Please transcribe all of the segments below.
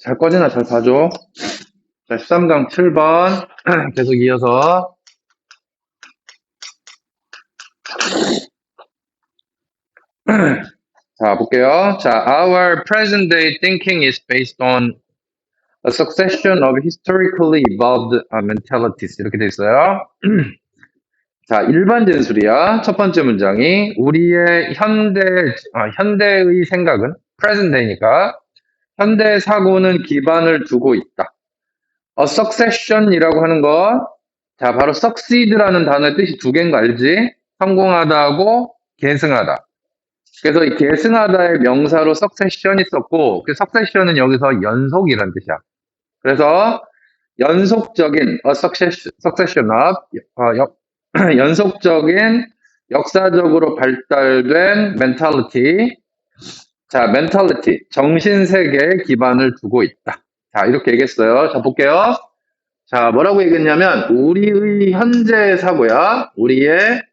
잘 꺼지나 잘 봐줘. 자, 13강 7번. 계속 이어서. 자, 볼게요. 자, our present day thinking is based on a succession of historically evolved mentalities. 이렇게 돼 있어요. 자, 일반 진술이야. 첫 번째 문장이 우리의 현대의 생각은 present day니까 현대 사고는 기반을 두고 있다. A succession이라고 하는 거, 자, 바로 succeed라는 단어의 뜻이 두 개인 거 알지? 성공하다하고 계승하다. 그래서 이 계승하다의 명사로 succession이 썼고, 그 succession은 여기서 연속이라는 뜻이야. 그래서 연속적인 a succession of 연속적인 역사적으로 발달된 mentality. 자, mentality 정신세계에 기반을 두고 있다. 자, 이렇게 얘기했어요. 자, 볼게요. 자, 뭐라고 얘기했냐면 우리의 현재의 사고야. 우리의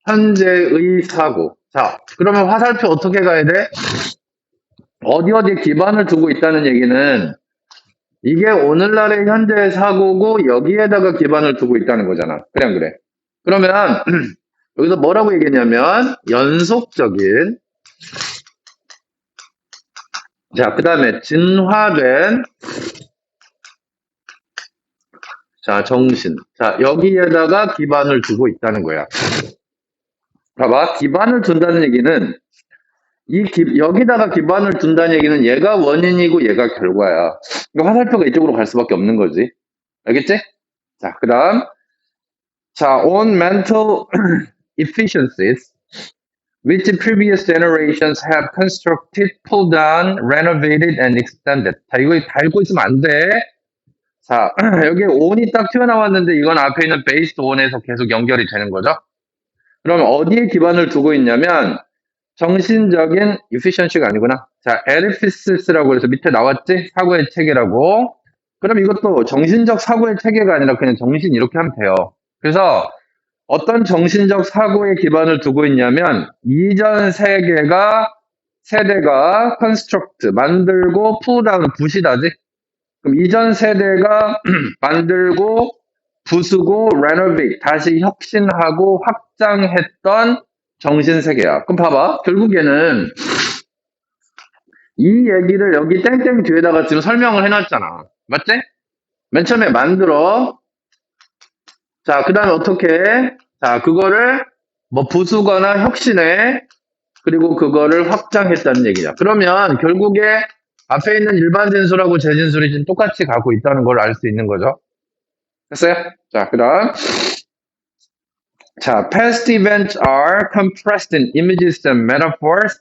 현재의 사고. 자, 그러면 화살표 어떻게 가야 돼? 어디에 기반을 두고 있다는 얘기는 이게 오늘날의 현재의 사고고 여기에다가 기반을 두고 있다는 거잖아. 그래 안 그래? 그러면 여기서 뭐라고 얘기했냐면 연속적인, 자, 그 다음에 진화된, 자, 정신. 자, 여기에다가 기반을 두고 있다는 거야. 봐봐. 기반을 둔다는 얘기는 여기다가 기반을 둔다는 얘기는 얘가 원인이고 얘가 결과야. 그러니까 화살표가 이쪽으로 갈 수밖에 없는 거지. 알겠지? 자, 그 다음. 자, on mental efficiencies, which previous generations have constructed, pulled down, renovated, and extended. 자, 이거 달고 있으면 안 돼. 자, 여기 on이 딱 튀어나왔는데 이건 앞에 있는 based on에서 계속 연결이 되는 거죠. 그럼 어디에 기반을 두고 있냐면 정신적인 efficiency가 아니구나. 자, edifices라고 해서 밑에 나왔지? 사고의 체계라고. 그럼 이것도 정신적 사고의 체계가 아니라 그냥 정신 이렇게 하면 돼요. 그래서 어떤 정신적 사고에 기반을 두고 있냐면 이전 세대가 construct 만들고 pull down 부시다지. 그럼 이전 세대가 만들고 부수고 renovate 다시 혁신하고 확장했던 정신세계야. 그럼 봐봐. 결국에는 이 얘기를 여기 땡땡 뒤에다가 지금 설명을 해놨잖아. 맞지? 맨 처음에 만들어. 자, 그 다음에 어떻게 해? 자, 그거를 뭐 부수거나 혁신해. 그리고 그거를 확장했다는 얘기야. 그러면 결국에 앞에 있는 일반 진술하고 재진술이 지금 똑같이 가고 있다는 걸 알 수 있는 거죠. 됐어요? 자, 그 다음. 자, past events are compressed in images and metaphors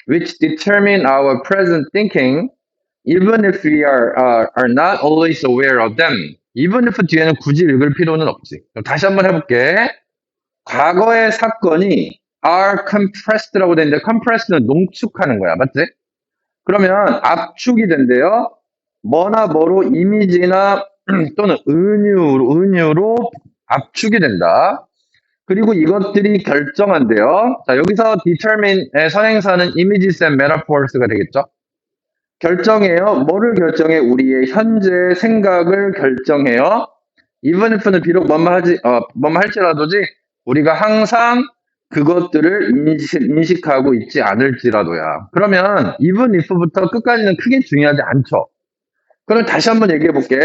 which determine our present thinking even if we are not always aware of them. even if 뒤에는 굳이 읽을 필요는 없지. 그럼 다시 한번 해볼게. 과거의 사건이 are compressed라고 되는데 compressed는 농축하는 거야. 맞지? 그러면 압축이 된대요. 뭐나 뭐로 이미지나 또는 은유로 압축이 된다. 그리고 이것들이 결정한대요. 자, 여기서 determine의 선행사는 images and metaphors가 되겠죠. 결정해요. 뭐를 결정해? 우리의 현재 생각을 결정해요. even if는 비록 뭐뭐 할지라도지 우리가 항상 그것들을 인식하고 있지 않을지라도야. 그러면 even if부터 끝까지는 크게 중요하지 않죠. 그럼 다시 한번 얘기해 볼게.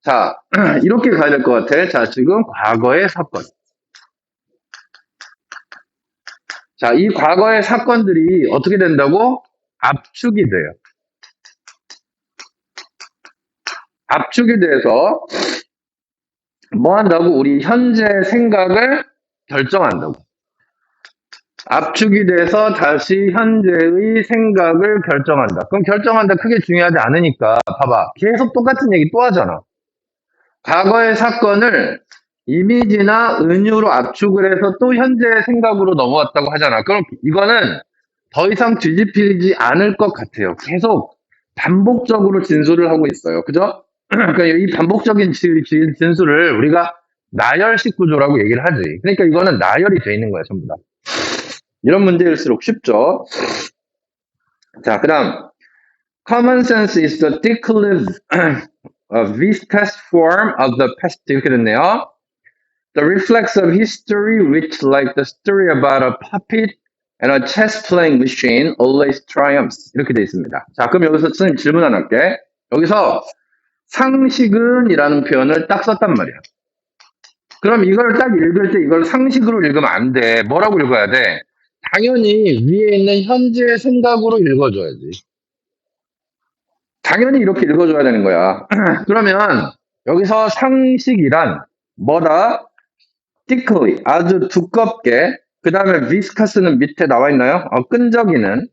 자, 이렇게 가야 될 것 같아. 자, 지금 과거의 사건. 자, 이 과거의 사건들이 어떻게 된다고? 압축이 돼요. 압축이 돼서 뭐 한다고? 우리 현재 생각을 결정한다고. 압축이 돼서 다시 현재의 생각을 결정한다. 그럼 결정한다 크게 중요하지 않으니까 봐봐. 계속 똑같은 얘기 또 하잖아. 과거의 사건을 이미지나 은유로 압축을 해서 또 현재의 생각으로 넘어왔다고 하잖아. 그럼 이거는 더 이상 뒤집히지 않을 것 같아요. 계속 반복적으로 진술을 하고 있어요. 그죠? 그러니까 이 반복적인 진술을 우리가 나열식 구조라고 얘기를 하지. 그러니까 이거는 나열이 돼 있는 거야, 전부 다. 이런 문제일수록 쉽죠. 자, 그 다음. Common sense is the thickly viscous form of the past. 이렇게 됐네요. The reflex of history, which, like the story about a puppet and a chess playing machine, always triumphs. 이렇게 돼 있습니다. 자, 그럼 여기서 선생님 질문 하나 할게. 여기서 상식은 이라는 표현을 딱 썼단 말이야. 그럼 이걸 딱 읽을 때 이걸 상식으로 읽으면 안 돼. 뭐라고 읽어야 돼? 당연히 위에 있는 현재의 생각으로 읽어줘야지. 당연히 이렇게 읽어줘야 되는 거야. 그러면 여기서 상식이란 뭐다? thickly, 아주 두껍게, 그 다음에 viscous는 밑에 나와 있나요? 끈적이는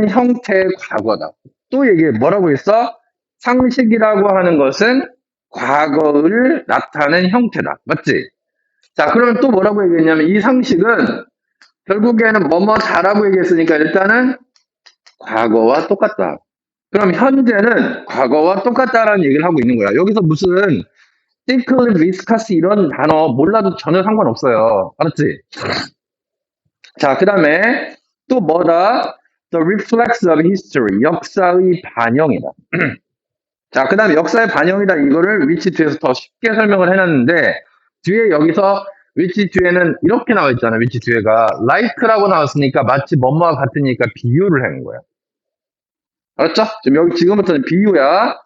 형태의 과거다. 또 얘기해. 뭐라고 했어? 상식이라고 하는 것은 과거를 나타낸 형태다. 맞지? 자, 그러면 또 뭐라고 얘기했냐면 이 상식은 결국에는 뭐뭐다라고 얘기했으니까 일단은 과거와 똑같다. 그럼 현재는 과거와 똑같다라는 얘기를 하고 있는 거야. 여기서 무슨 thickly, viscous 이런 단어 몰라도 전혀 상관없어요. 알았지? 자, 그 다음에 또 뭐다? The reflex of history, 역사의 반영이다. 자, 그 다음에 역사의 반영이다. 이거를 위치 뒤에서 더 쉽게 설명을 해놨는데 뒤에 여기서 위치 뒤에는 이렇게 나와 있잖아. 위치 뒤에가 like라고 나왔으니까 마치 뭐뭐와 같으니까 비유를 하는 거야. 알았죠? 지금부터는 비유야.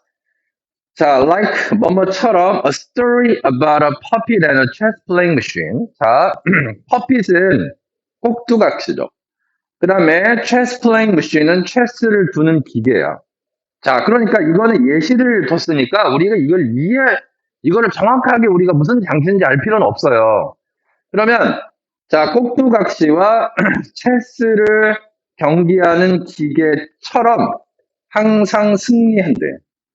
자, like 뭐뭐처럼 a story about a puppet and a chess playing machine. 자, puppet은 꼭두각시죠. 그 다음에 chess playing machine은 체스를 두는 기계야. 자, 그러니까 이거는 예시를 뒀으니까 우리가 이거를 정확하게 우리가 무슨 장치인지 알 필요는 없어요. 그러면 자, 꼭두각시와 체스를 경기하는 기계처럼 항상 승리한대.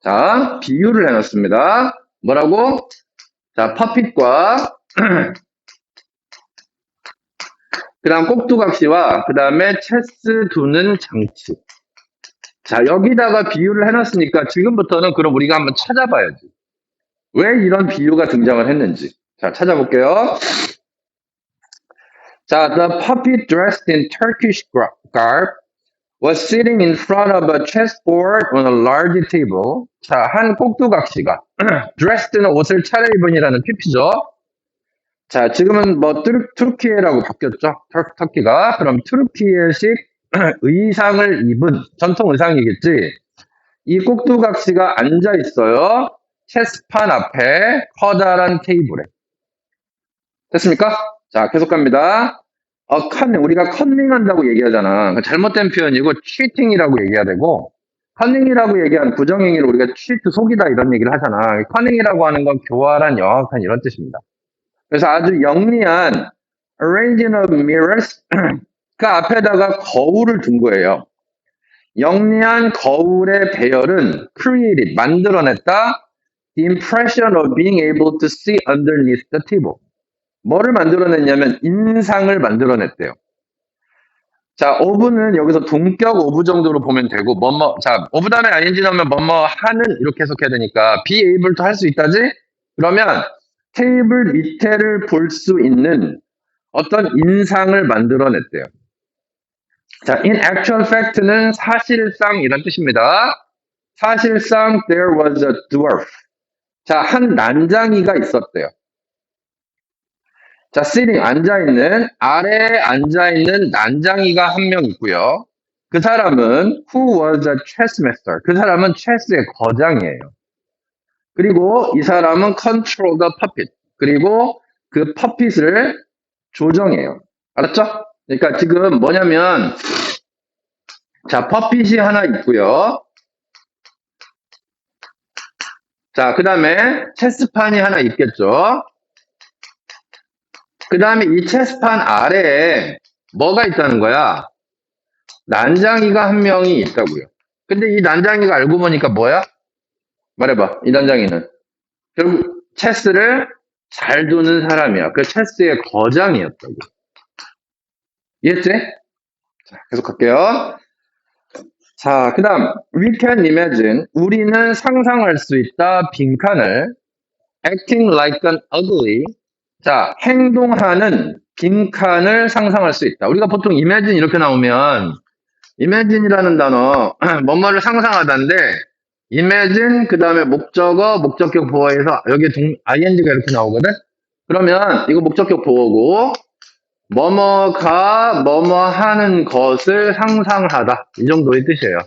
자, 비유를 해놨습니다. 뭐라고? 자, 퍼핏과 그 다음 꼭두각시와 그 다음에 체스 두는 장치. 자, 여기다가 비유를 해놨으니까 지금부터는 그럼 우리가 한번 찾아봐야지. 왜 이런 비유가 등장을 했는지. 자, 찾아볼게요. 자, the puppet dressed in Turkish garb was sitting in front of a chessboard on a large table. 자, 한 꼭두각시가 dressed는 옷을 차려입은이라는 PP죠. 자, 지금은 뭐 투르키예라고 바뀌었죠. 터키가. 그럼 투르키예식 의상을 입은 전통 의상이겠지. 이 꼭두각시가 앉아 있어요. 체스판 앞에 커다란 테이블에. 됐습니까? 자, 계속 갑니다. 우리가 컨닝한다고 얘기하잖아. 잘못된 표현이고 cheating이라고 얘기해야 되고 컨닝이라고 얘기한 부정행위를 우리가 cheat, 속이다 이런 얘기를 하잖아. 컨닝이라고 하는 건 교활한, 영악한 이런 뜻입니다. 그래서 아주 영리한 arranging of mirrors 그 앞에다가 거울을 둔 거예요. 영리한 거울의 배열은 created, 만들어냈다. The impression of being able to see underneath the table. 뭐를 만들어냈냐면 인상을 만들어냈대요. 자, of는 여기서 동격 of 정도로 보면 되고 자, of 다음에 ing 넣으면 뭐뭐 하는 이렇게 해석해야 되니까 be able to 할 수 있다지? 그러면 테이블 밑에를 볼 수 있는 어떤 인상을 만들어냈대요. 자, in actual fact는 사실상 이란 뜻입니다. 사실상 there was a dwarf. 자, 한 난장이가 있었대요. 자, sitting, 앉아있는, 아래에 앉아있는 난장이가 한 명 있고요. 그 사람은 who was a chess master. 그 사람은 체스의 거장이에요. 그리고 이 사람은 control the puppet. 그리고 그 퍼핏을 조정해요. 알았죠? 그러니까 지금 뭐냐면 자, 퍼핏이 하나 있고요. 자, 그 다음에 체스판이 하나 있겠죠. 그 다음에 이 체스판 아래에 뭐가 있다는 거야? 난장이가 한 명이 있다고요. 근데 이 난장이가 알고 보니까 뭐야? 말해봐. 이 난장이는 결국 체스를 잘 두는 사람이야. 그 체스의 거장이었다고. 이해했지? 자, 계속할게요. 자, 그 다음 we can imagine, 우리는 상상할 수 있다. 빈칸을 acting like an ugly, 자, 행동하는 빈칸을 상상할 수 있다. 우리가 보통 imagine 이렇게 나오면 imagine이라는 단어, 뭐뭐를 상상하다인데, imagine, 그 다음에 목적어, 목적격 보어에서, 여기 ing가 이렇게 나오거든? 그러면, 이거 목적격 보어고, 뭐뭐가 뭐뭐 하는 것을 상상하다. 이 정도의 뜻이에요.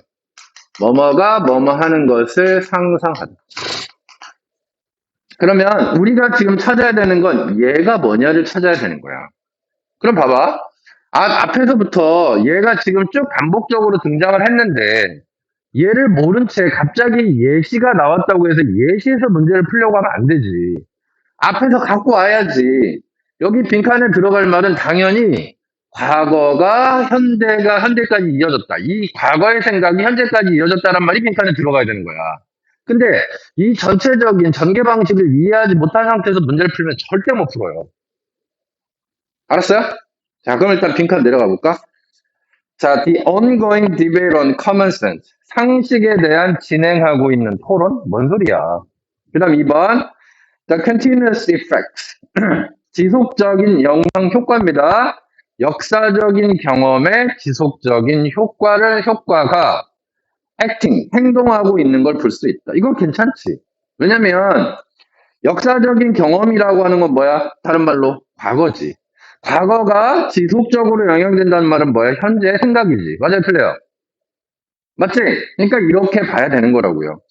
뭐뭐가 뭐뭐 하는 것을 상상하다. 그러면 우리가 지금 찾아야 되는 건 얘가 뭐냐를 찾아야 되는 거야. 그럼 봐봐. 앞에서부터 얘가 지금 쭉 반복적으로 등장을 했는데 얘를 모른 채 갑자기 예시가 나왔다고 해서 예시에서 문제를 풀려고 하면 안 되지. 앞에서 갖고 와야지. 여기 빈칸에 들어갈 말은 당연히 과거가 현대까지 이어졌다. 이 과거의 생각이 현재까지 이어졌다는 말이 빈칸에 들어가야 되는 거야. 근데 이 전체적인 전개 방식을 이해하지 못한 상태에서 문제를 풀면 절대 못 풀어요. 알았어요? 자, 그럼 일단 빈칸 내려가 볼까? 자, the ongoing debate on common sense. 상식에 대한 진행하고 있는 토론? 뭔 소리야? 그 다음 2번. The continuous effects. 지속적인 영향 효과입니다. 역사적인 경험의 지속적인 효과가 acting, 행동하고 있는 걸 볼 수 있다. 이건 괜찮지. 왜냐면 역사적인 경험이라고 하는 건 뭐야? 다른 말로 과거지. 과거가 지속적으로 영향된다는 말은 뭐야? 현재의 생각이지. 맞아요, 틀려요? 맞지? 그러니까 이렇게 봐야 되는 거라고요.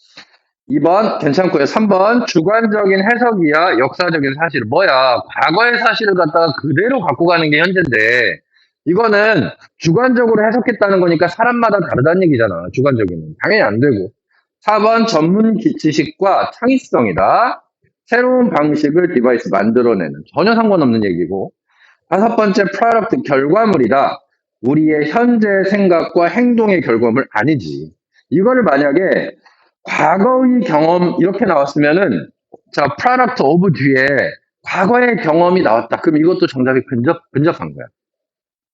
2번 괜찮고요. 3번 주관적인 해석이야 역사적인 사실. 뭐야? 과거의 사실을 갖다가 그대로 갖고 가는 게 현재인데 이거는 주관적으로 해석했다는 거니까 사람마다 다르다는 얘기잖아. 주관적인. 당연히 안 되고. 4번 전문 지식과 창의성이다. 새로운 방식을 디바이스 만들어내는. 전혀 상관없는 얘기고. 5번째 프로덕트 결과물이다. 우리의 현재 생각과 행동의 결과물 아니지. 이거를 만약에 과거의 경험 이렇게 나왔으면은 자 product of 뒤에 과거의 경험이 나왔다. 그럼 이것도 정답이 근접한 거야.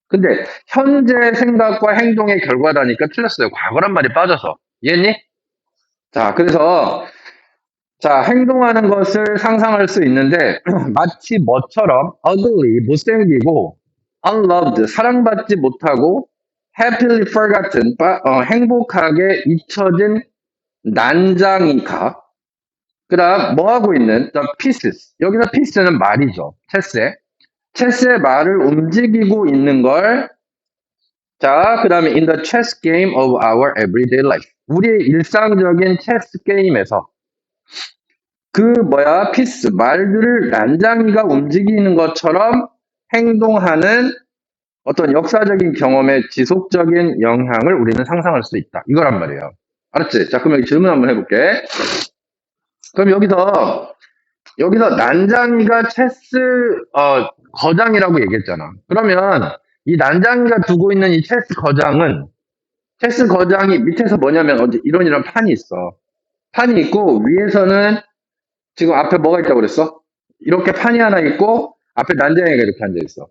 근데 현재 생각과 행동의 결과다니까 틀렸어요. 과거란 말이 빠져서. 이해했니? 자, 그래서 자, 행동하는 것을 상상할 수 있는데 마치 뭐처럼 ugly, 못생기고 unloved, 사랑받지 못하고 happily forgotten, 행복하게 잊혀진 난장이가 그 다음 뭐 하고 있는 the pieces 여기서 piece는 말이죠. 체스의 말을 움직이고 있는 걸 자, 그 다음에 in the chess game of our everyday life 우리의 일상적인 체스 게임에서 그 피스 말들을 난장이가 움직이는 것처럼 행동하는 어떤 역사적인 경험의 지속적인 영향을 우리는 상상할 수 있다. 이거란 말이에요. 알았지? 자, 그럼 여기 질문 한번 해볼게. 그럼 여기서 난장이가 체스 거장이라고 얘기했잖아. 그러면 이 난장이가 두고 있는 이 체스 거장이 밑에서 뭐냐면 이런 판이 있어. 판이 있고 위에서는 지금 앞에 뭐가 있다고 그랬어? 이렇게 판이 하나 있고 앞에 난장이가 이렇게 앉아 있어.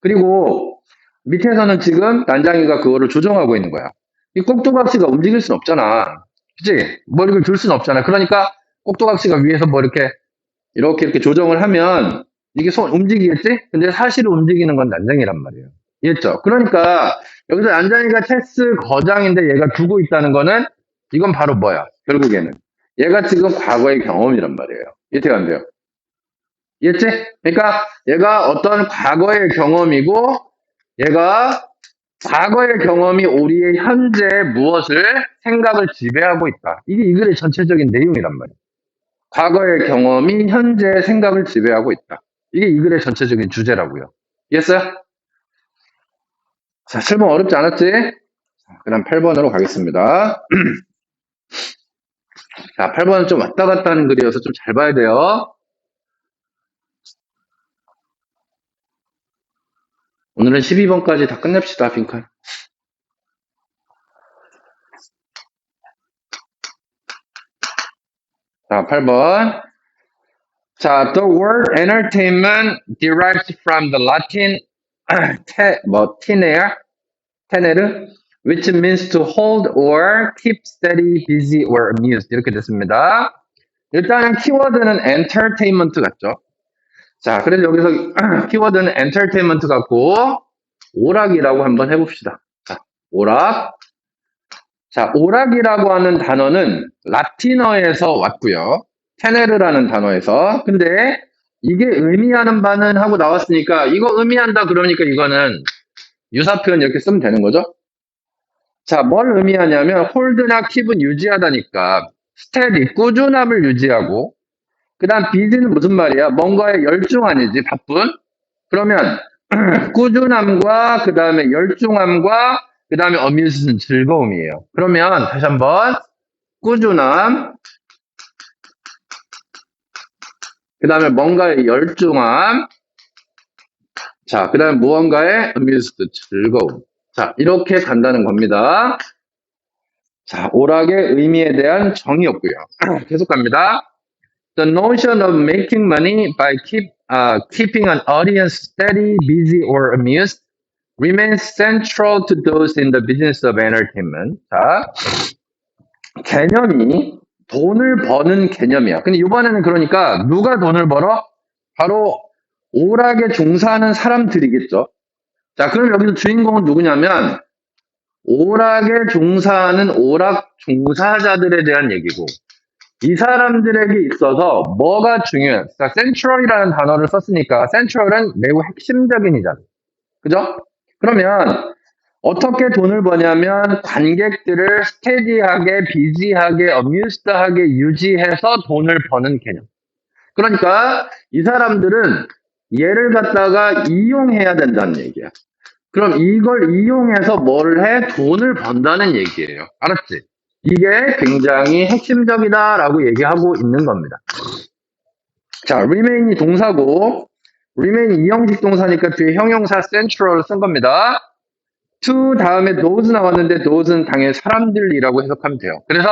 그리고 밑에서는 지금 난장이가 그거를 조정하고 있는 거야. 이 꼭두각시가 움직일 순 없잖아. 그치? 머리를 들 수는 없잖아. 그러니까 꼭두각시가 위에서 뭐 이렇게 조정을 하면 이게 손 움직이겠지? 근데 사실 움직이는 건 난장이란 말이에요. 이해했죠? 그러니까 여기서 난장이가 체스 거장인데 얘가 두고 있다는 거는 이건 바로 뭐야? 결국에는 얘가 지금 과거의 경험이란 말이에요. 이해가 안 돼요? 이해했지? 그러니까 얘가 어떤 과거의 경험이고 얘가 과거의 경험이 우리의 현재의 무엇을 생각을 지배하고 있다. 이게 이 글의 전체적인 내용이란 말이에요. 과거의 경험이 현재의 생각을 지배하고 있다. 이게 이 글의 전체적인 주제라고요. 이해했어요? 자, 7번 어렵지 않았지? 그 다음 8번으로 가겠습니다. 자, 8번은 좀 왔다 갔다 하는 글이어서 좀 잘 봐야 돼요. 오늘은 12번까지 다 끝냅시다, 빈칸. 자, 8번. 자, the word entertainment derives from the Latin tenere, which means to hold or keep steady, busy or amused. 이렇게 됐습니다. 일단은 키워드는 entertainment 같죠? 자, 그래서 여기서 키워드는 entertainment 같고 오락이라고 한번 해봅시다. 자, 오락. 자, 오락이라고 하는 단어는 라틴어에서 왔고요. 테네르라는 단어에서. 근데 이게 의미하는 바는 하고 나왔으니까 이거 의미한다 그러니까 이거는 유사 표현 이렇게 쓰면 되는 거죠. 자, 뭘 의미하냐면 홀드나 킵은 유지하다니까 스테디, 꾸준함을 유지하고 그다음 비즈는 무슨 말이야? 뭔가에 열중하는지 바쁜? 그러면 꾸준함과 그다음에 열중함과 그다음에 어뮤즈는 즐거움이에요. 그러면 다시 한번 꾸준함, 그다음에 뭔가에 열중함, 자, 그다음에 무언가에 amused 즐거움. 자, 이렇게 간다는 겁니다. 자, 오락의 의미에 대한 정의였고요. 계속 갑니다. The notion of making money by keeping an audience steady, busy, or amused remains central to those in the business of entertainment. 자, 개념이 돈을 버는 개념이야. 근데 이번에는 그러니까 누가 돈을 벌어? 바로 오락에 종사하는 사람들이겠죠. 자, 그럼 여기서 주인공은 누구냐면 오락에 종사하는 오락 종사자들에 대한 얘기고 이 사람들에게 있어서 뭐가 중요해? 자, central이라는 단어를 썼으니까 central은 매우 핵심적인 이잖아. 그죠? 그러면 어떻게 돈을 버냐면 관객들을 스테디하게, 비지하게, 어뮤스드하게 유지해서 돈을 버는 개념. 그러니까 이 사람들은 얘를 갖다가 이용해야 된다는 얘기야. 그럼 이걸 이용해서 뭘 해? 돈을 번다는 얘기예요. 알았지? 이게 굉장히 핵심적이다라고 얘기하고 있는 겁니다. 자, remain이 동사고 remain 이형식 동사니까 뒤에 형용사 central을 쓴 겁니다. to 다음에 those 나왔는데 those는 당연히 사람들이라고 해석하면 돼요. 그래서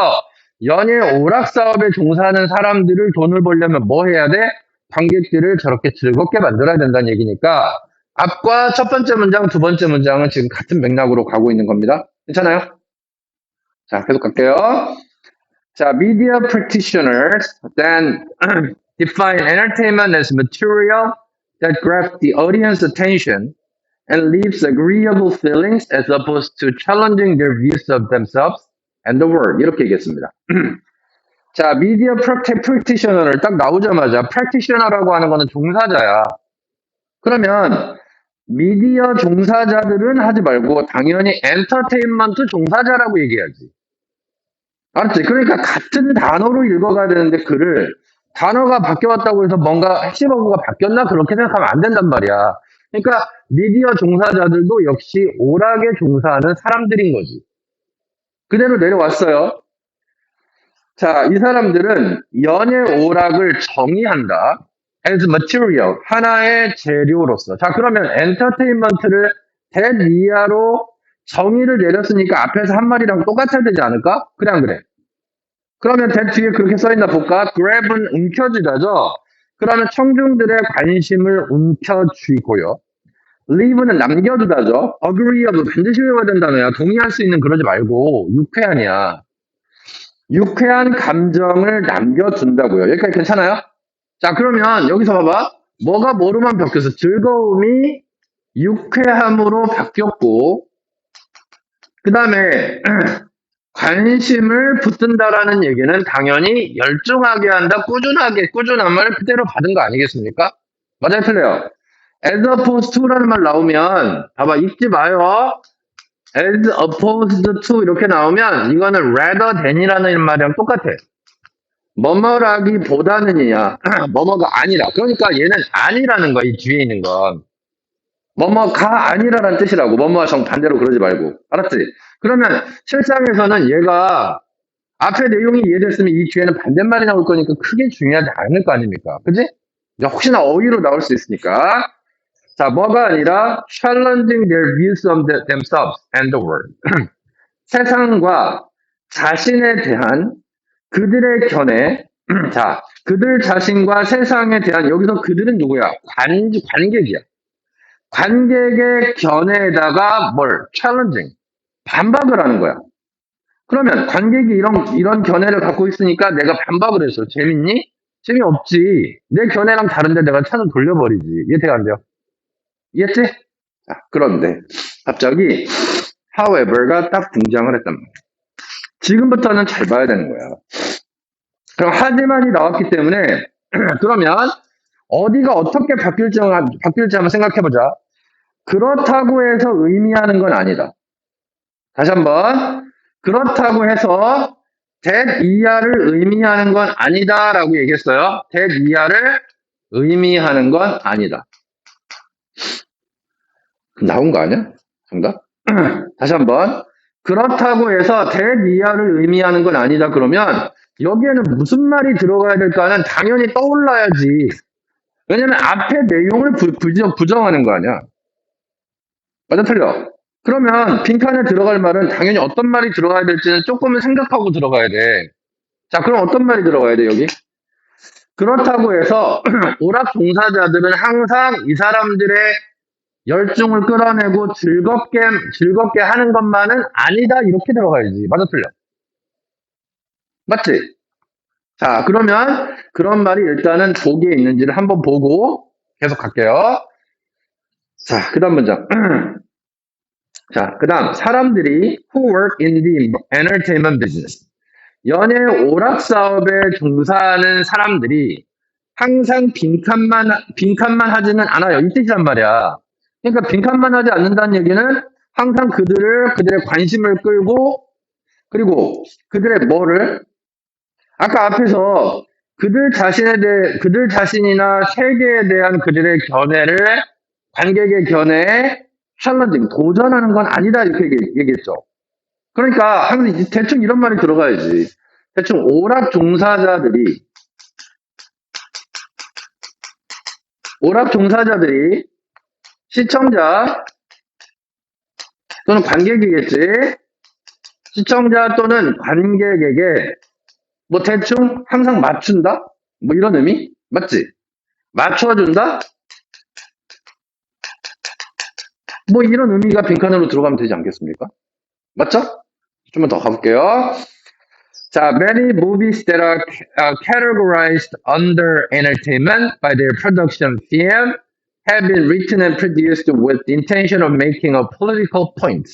연예 오락 사업에 종사하는 사람들을 돈을 벌려면 뭐 해야 돼? 관객들을 저렇게 즐겁게 만들어야 된다는 얘기니까 앞과 첫 번째 문장, 두 번째 문장은 지금 같은 맥락으로 가고 있는 겁니다. 괜찮아요? 자, 계속 갈게요. 자, media practitioners then define entertainment as material that grabs the audience attention and leaves agreeable feelings as opposed to challenging their views of themselves and the world. 이렇게 얘기했습니다. 자, media practitioner를 딱 나오자마자 practitioner라고 하는 거는 종사자야. 그러면 미디어 종사자들은 하지 말고 당연히 엔터테인먼트 종사자라고 얘기해야지. 알았지? 그러니까 같은 단어로 읽어가야 되는데 글을 단어가 바뀌었다고 해서 뭔가 핵심 어구가 바뀌었나 그렇게 생각하면 안 된단 말이야. 그러니까 미디어 종사자들도 역시 오락에 종사하는 사람들인 거지. 그대로 내려왔어요. 자, 이 사람들은 연예 오락을 정의한다. as material, 하나의 재료로서. 자, 그러면 엔터테인먼트를 대미아로 정의를 내렸으니까 앞에서 한 말이랑 똑같아야 되지 않을까? 그래, 안 그래? 그러면 대 뒤에 그렇게 써있나 볼까? grab은 움켜쥐다죠? 그러면 청중들의 관심을 움켜쥐고요. leave는 남겨두다죠? agreeable 반드시 외워야 된다며요. 동의할 수 있는 그러지 말고 유쾌한이야. 유쾌한 감정을 남겨둔다고요. 여기까지 괜찮아요? 자, 그러면 여기서 봐봐. 뭐가 뭐로만 바뀌었어? 즐거움이 유쾌함으로 바뀌었고, 그 다음에 관심을 붙든다라는 얘기는 당연히 열중하게 한다, 꾸준함을 그대로 받은 거 아니겠습니까? 맞아요, 틀려요? as opposed to라는 말 나오면, 봐봐, 읽지 마요. as opposed to 이렇게 나오면 이거는 rather than이라는 말이랑 똑같아. 뭐뭐라기보다는이야. 뭐뭐가 아니라. 그러니까 얘는 아니라는 거야, 이 뒤에 있는 건. 뭐뭐가 아니라는 뜻이라고. 뭐뭐와 정반대로 그러지 말고. 알았지? 그러면 실상에서는 얘가 앞에 내용이 이해됐으면 이 뒤에는 반대말이 나올 거니까 크게 중요하지 않을 거 아닙니까? 그지? 혹시나 어휘로 나올 수 있으니까. 자, 뭐가 아니라 challenging their views of themselves and the world. 세상과 자신에 대한 그들의 견해, 자, 그들 자신과 세상에 대한, 여기서 그들은 누구야? 관객이야. 관객의 견해에다가 뭘? challenging. 반박을 하는 거야. 그러면 관객이 이런 견해를 갖고 있으니까 내가 반박을 했어. 재밌니? 재미없지. 내 견해랑 다른데 내가 차를 돌려버리지. 이해가 안 돼요? 이해했지? 자, 그런데 갑자기 however가 딱 등장을 했단 말이야. 지금부터는 잘 봐야 되는 거야. 그럼 하지만이 나왔기 때문에 그러면 어디가 어떻게 바뀔지 한번 생각해보자. 그렇다고 해서 의미하는 건 아니다. 다시 한번 그렇다고 해서 that 이하를 의미하는 건 아니다라고 얘기했어요. that 이하를 의미하는 건 아니다. 나온 거 아니야? 정답? 다시 한번 그렇다고 해서 that 이하를 의미하는 건 아니다. 그러면 여기에는 무슨 말이 들어가야 될까는 당연히 떠올라야지. 왜냐면 앞에 내용을 부정하는 거 아니야. 맞아 틀려? 그러면 빈칸에 들어갈 말은 당연히 어떤 말이 들어가야 될지는 조금은 생각하고 들어가야 돼. 자, 그럼 어떤 말이 들어가야 돼, 여기? 그렇다고 해서 오락 종사자들은 항상 이 사람들의 열중을 끌어내고 즐겁게 하는 것만은 아니다. 이렇게 들어가야지. 맞아 틀려? 맞지? 자, 그러면 그런 말이 일단은 보기에 있는지를 한번 보고 계속 갈게요. 자, 그 다음 문장. 자, 그 다음 사람들이 who work in the entertainment business. 연예 오락 사업에 종사하는 사람들이 항상 빈칸만 하지는 않아요. 이 뜻이란 말이야. 그러니까 빈칸만 하지 않는다는 얘기는 항상 그들의 관심을 끌고 그리고 그들의 뭐를 아까 앞에서 그들 자신이나 세계에 대한 그들의 관객의 견해에 챌린징, 도전하는 건 아니다, 이렇게 얘기했죠. 그러니까 항상 대충 이런 말이 들어가야지. 대충 오락 종사자들이 시청자 또는 관객이겠지. 시청자 또는 관객에게 뭐 대충 항상 맞춘다? 뭐 이런 의미? 맞지? 맞춰준다? 뭐 이런 의미가 빈칸으로 들어가면 되지 않겠습니까? 맞죠? 좀만 더 가볼게요. 자, many movies that are categorized under entertainment by their production theme have been written and produced with the intention of making a political point.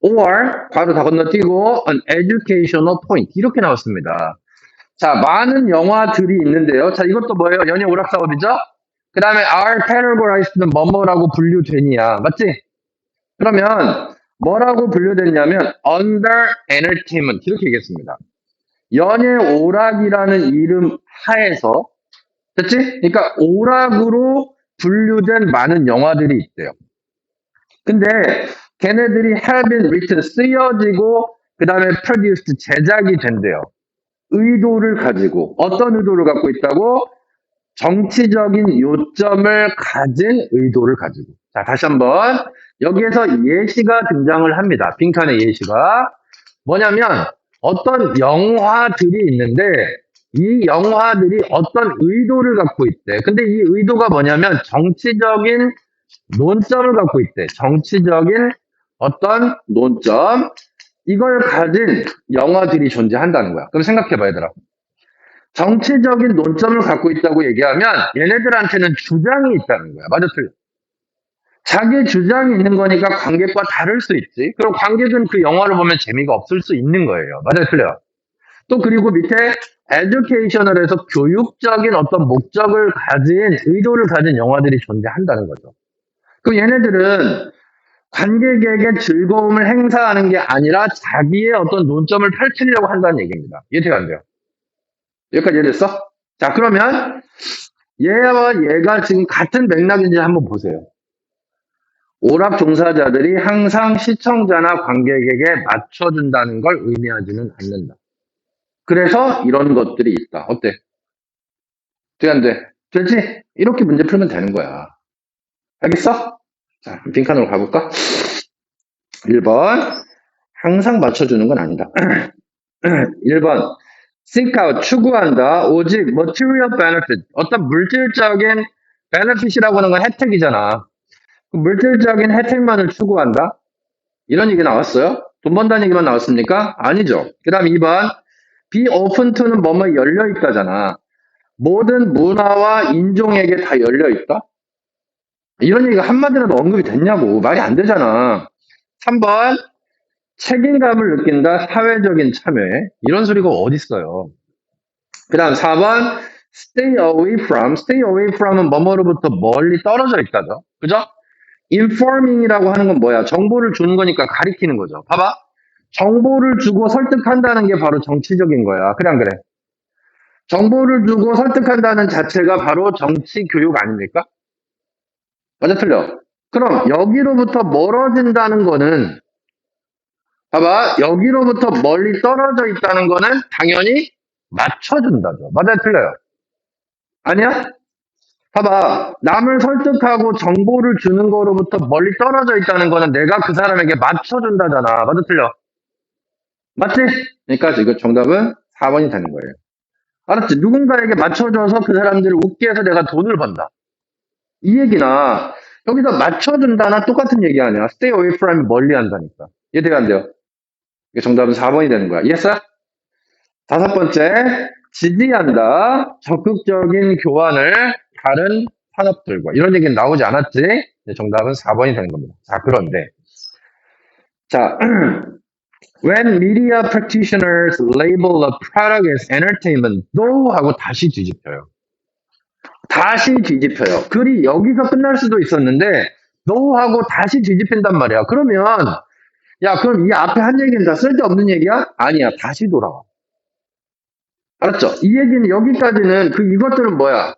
or 바로 다 건너뛰고 an educational point. 이렇게 나왔습니다. 자, 많은 영화들이 있는데요. 자, 이것도 뭐예요? 연예 오락 사업이죠? 그 다음에 are categorized는 뭐뭐라고 분류되니야. 맞지? 그러면 뭐라고 분류됐냐면 under entertainment 이렇게 얘기했습니다. 연예 오락이라는 이름 하에서 됐지? 그러니까 오락으로 분류된 많은 영화들이 있대요. 근데 걔네들이 have been written 쓰여지고 그 다음에 produced 제작이 된대요. 의도를 가지고 어떤 의도를 갖고 있다고? 정치적인 요점을 가진 의도를 가지고. 자, 다시 한번 여기에서 예시가 등장을 합니다. 빈칸의 예시가 뭐냐면 어떤 영화들이 있는데 이 영화들이 어떤 의도를 갖고 있대. 근데 이 의도가 뭐냐면 정치적인 논점을 갖고 있대. 정치적인 어떤 논점 이걸 가진 영화들이 존재한다는 거야. 그럼 생각해봐 얘들아. 정치적인 논점을 갖고 있다고 얘기하면 얘네들한테는 주장이 있다는 거야. 맞아 틀려? 자기 주장이 있는 거니까 관객과 다를 수 있지. 그럼 관객은 그 영화를 보면 재미가 없을 수 있는 거예요. 맞아 틀려? 또 그리고 밑에 에듀케이셔널 해서 교육적인 어떤 목적을 가진 의도를 가진 영화들이 존재한다는 거죠. 그럼 얘네들은 관객에게 즐거움을 행사하는 게 아니라 자기의 어떤 논점을 펼치려고 한다는 얘기입니다. 이해가 안 돼요? 여기까지 이해됐어? 자, 그러면 얘와 얘가 지금 같은 맥락인지 한번 보세요. 오락 종사자들이 항상 시청자나 관객에게 맞춰준다는 걸 의미하지는 않는다. 그래서 이런 것들이 있다. 어때? 돼, 안 돼? 되지? 이렇게 문제 풀면 되는 거야. 알겠어? 자, 빈칸으로 가볼까? 1번. 항상 맞춰주는 건 아니다. 1번. seek out, 추구한다. 오직 material benefit, 어떤 물질적인 benefit이라고 하는 건 혜택이잖아. 물질적인 혜택만을 추구한다? 이런 얘기 나왔어요? 돈 번다는 얘기만 나왔습니까? 아니죠. 그 다음 2번. be open to는 뭐뭐 열려있다잖아. 모든 문화와 인종에게 다 열려있다? 이런 얘기가 한마디라도 언급이 됐냐고. 말이 안 되잖아. 3번, 책임감을 느낀다, 사회적인 참여. 이런 소리가 어딨어요. 그 다음 4번, stay away from. stay away from은 뭐뭐로부터 멀리 떨어져 있다죠. 그죠? informing이라고 하는 건 뭐야? 정보를 주는 거니까 가리키는 거죠. 봐봐. 정보를 주고 설득한다는 게 바로 정치적인 거야. 그래, 안 그래? 정보를 주고 설득한다는 자체가 바로 정치 교육 아닙니까? 맞아, 틀려? 그럼 여기로부터 멀어진다는 거는, 봐봐. 여기로부터 멀리 떨어져 있다는 거는 당연히 맞춰준다죠. 맞아, 틀려요? 아니야? 봐봐. 남을 설득하고 정보를 주는 거로부터 멀리 떨어져 있다는 거는 내가 그 사람에게 맞춰준다잖아. 맞아, 틀려? 맞지? 그러니까 이거 정답은 4번이 되는 거예요. 알았지? 누군가에게 맞춰줘서 그 사람들을 웃게 해서 내가 돈을 번다. 이 얘기나 여기서 맞춰준다나 똑같은 얘기 아니야. stay away from 멀리 한다니까. 이해돼가 안 돼요? 이게 정답은 4번이 되는 거야. 이해했어? 다섯 번째, 지지한다. 적극적인 교환을 다른 산업들과. 이런 얘기는 나오지 않았지? 정답은 4번이 되는 겁니다. 자, 그런데. 자, when media practitioners label a product as entertainment, though 하고 다시 뒤집혀요. 다시 뒤집혀요. 글이 여기서 끝날 수도 있었는데, though 하고 다시 뒤집힌단 말이야. 그러면, 야, 그럼 이 앞에 한 얘기는 다 쓸데없는 얘기야? 아니야. 다시 돌아와. 알았죠? 이 얘기는 여기까지는 이것들은 뭐야?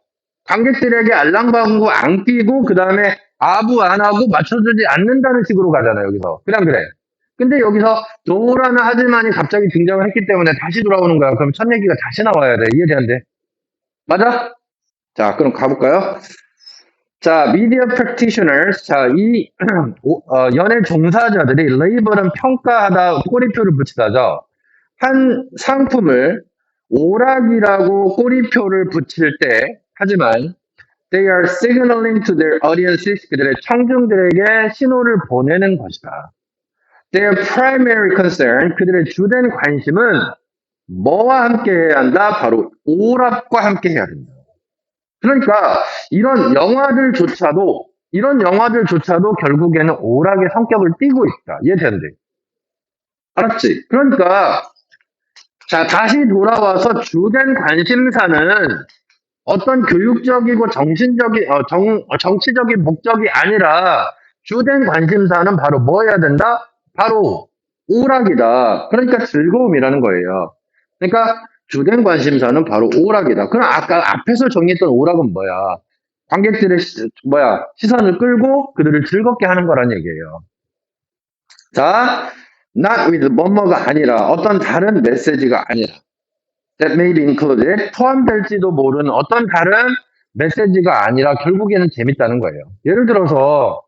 관객들에게 알랑방구 안 끼고 그 다음에 아부 안 하고 맞춰주지 않는다는 식으로 가잖아요. 여기서. 그래 안 그래? 근데 여기서 도라는 하지만이 갑자기 등장을 했기 때문에 다시 돌아오는 거야. 그럼 첫 얘기가 다시 나와야 돼. 이해되는데? 맞아? 자, 그럼 가볼까요? 자, media practitioners. 자, 연예 종사자들이 레이블은 평가하다 꼬리표를 붙이다죠. 한 상품을 오락이라고 꼬리표를 붙일 때, 하지만 they are signaling to their audiences, 그들의 청중들에게 신호를 보내는 것이다. Their primary concern, 그들의 주된 관심은 뭐와 함께 해야 한다? 바로 오락과 함께 해야 된다. 그러니까 이런 영화들조차도 결국에는 오락의 성격을 띠고 있다. 이해되는데? 알았지? 그러니까 자, 다시 돌아와서 주된 관심사는 어떤 교육적이고 정치적인 목적이 아니라 주된 관심사는 바로 뭐 해야 된다? 바로 오락이다. 그러니까 즐거움이라는 거예요. 그러니까 주된 관심사는 바로 오락이다. 그럼 아까 앞에서 정의했던 오락은 뭐야? 관객들의 시선을 끌고 그들을 즐겁게 하는 거란 얘기예요. 자, not with 뭐뭐가 아니라 어떤 다른 메시지가 아니라 that may be included 포함될지도 모르는 어떤 다른 메시지가 아니라 결국에는 재밌다는 거예요. 예를 들어서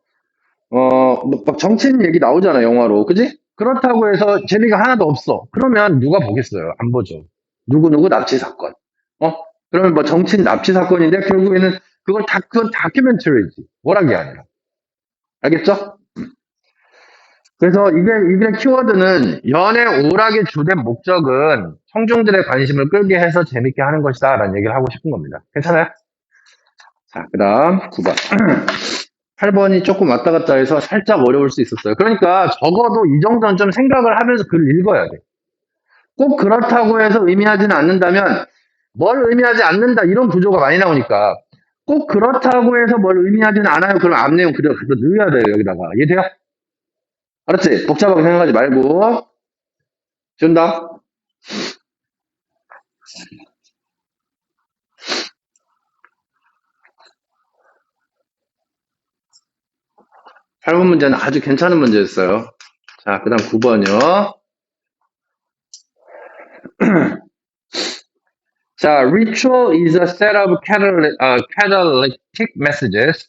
막 정치인 얘기 나오잖아 영화로, 그지? 그렇다고 해서 재미가 하나도 없어. 그러면 누가 보겠어요? 안 보죠. 누구누구 납치 사건. 그러면 뭐 정치인 납치 사건인데 결국에는 그건 다큐멘터리지. 오락이 아니라. 알겠죠? 그래서 이게 키워드는 연애 오락의 주된 목적은 청중들의 관심을 끌게 해서 재밌게 하는 것이다 라는 얘기를 하고 싶은 겁니다. 괜찮아요? 자, 그 다음 9번. 8번이 조금 왔다 갔다 해서 살짝 어려울 수 있었어요. 그러니까 적어도 이 정도는 좀 생각을 하면서 글을 읽어야 돼. 꼭 그렇다고 해서 의미하지는 않는다면 뭘 의미하지 않는다 이런 구조가 많이 나오니까 꼭 그렇다고 해서 뭘 의미하지는 않아요. 그럼 앞 내용 그대로 갖다 넣어야 돼요. 여기다가. 이해돼요? 알았지? 복잡하게 생각하지 말고. 준다. 8번 문제는 아주 괜찮은 문제였어요. 자, 그 다음 9번이요. 자, ritual is a set of catalytic messages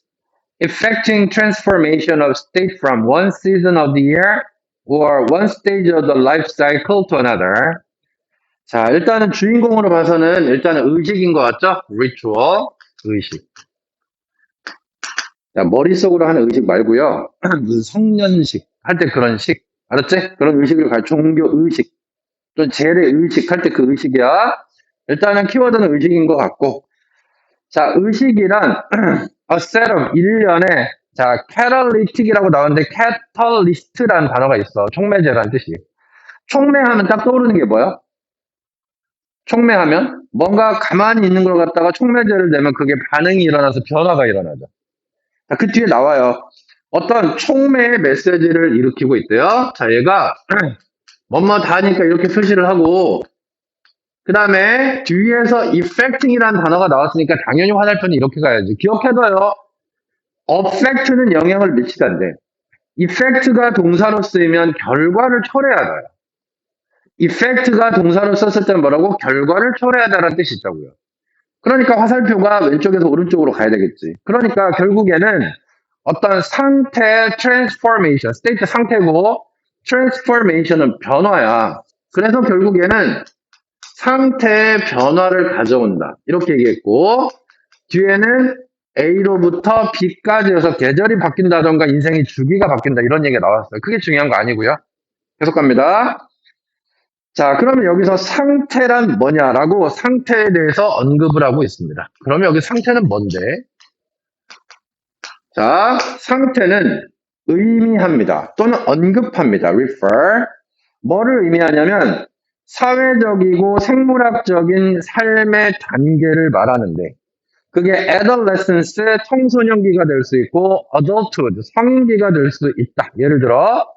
effecting transformation of state from one season of the year or one stage of the life cycle to another. 자, 일단은 주인공으로 봐서는 일단은 의식인 것 같죠? ritual, 의식. 자, 머릿속으로 하는 의식 말고요. 무슨 성년식 할 때 그런 식. 알았지? 그런 의식을 종교 의식. 또 재래 의식 할 때 그 의식이야. 일단은 키워드는 의식인 것 같고. 자, 의식이란 a set of 일련의 자, catalytic이라고 나왔는데 catalyst라는 단어가 있어. 촉매제라는 뜻이. 촉매하면 딱 떠오르는 게 뭐야? 촉매하면 뭔가 가만히 있는 걸 갖다가 촉매제를 내면 그게 반응이 일어나서 변화가 일어나죠. 자, 그 뒤에 나와요. 어떤 촉매의 메시지를 일으키고 있대요. 자, 얘가 뭐뭐 다니까 이렇게 표시를 하고 그 다음에 뒤에서 affecting이라는 단어가 나왔으니까 당연히 화살표는 이렇게 가야지. 기억해둬요. affect는 영향을 미치다인데 effect가 동사로 쓰이면 결과를 초래하다요. effect가 동사로 썼을 때는 뭐라고? 결과를 초래하다라는 뜻이 있다고요. 그러니까 화살표가 왼쪽에서 오른쪽으로 가야 되겠지. 그러니까 결국에는 어떤 상태 transformation, state 상태고 transformation은 변화야. 그래서 결국에는 상태의 변화를 가져온다. 이렇게 얘기했고 뒤에는 A로부터 B까지 해서 계절이 바뀐다던가 인생의 주기가 바뀐다. 이런 얘기가 나왔어요. 그게 중요한 거 아니고요. 계속 갑니다. 자, 그러면 여기서 상태란 뭐냐라고 상태에 대해서 언급을 하고 있습니다. 그러면 여기 상태는 뭔데? 자, 상태는 의미합니다. 또는 언급합니다. refer. 뭐를 의미하냐면 사회적이고 생물학적인 삶의 단계를 말하는데 그게 adolescence, 청소년기가 될 수 있고 adulthood, 성인기가 될 수 있다. 예를 들어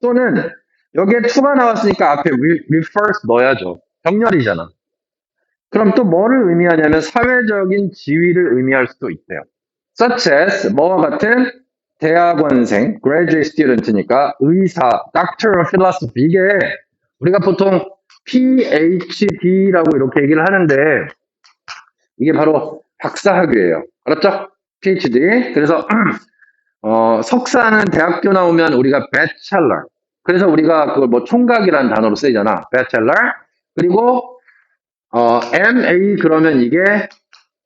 또는 여기에 to가 나왔으니까 앞에 refers 넣어야죠. 병렬이잖아. 그럼 또 뭐를 의미하냐면 사회적인 지위를 의미할 수도 있대요. such as 뭐와 같은 대학원생, graduate student니까 의사, doctor of philosophy 이게 우리가 보통 PhD라고 이렇게 얘기를 하는데 이게 바로 박사학위예요. 알았죠? PhD. 그래서 석사는 대학교 나오면 우리가 bachelor. 그래서 우리가 그걸 뭐 총각이라는 단어로 쓰이잖아. bachelor. 그리고 MA 그러면 이게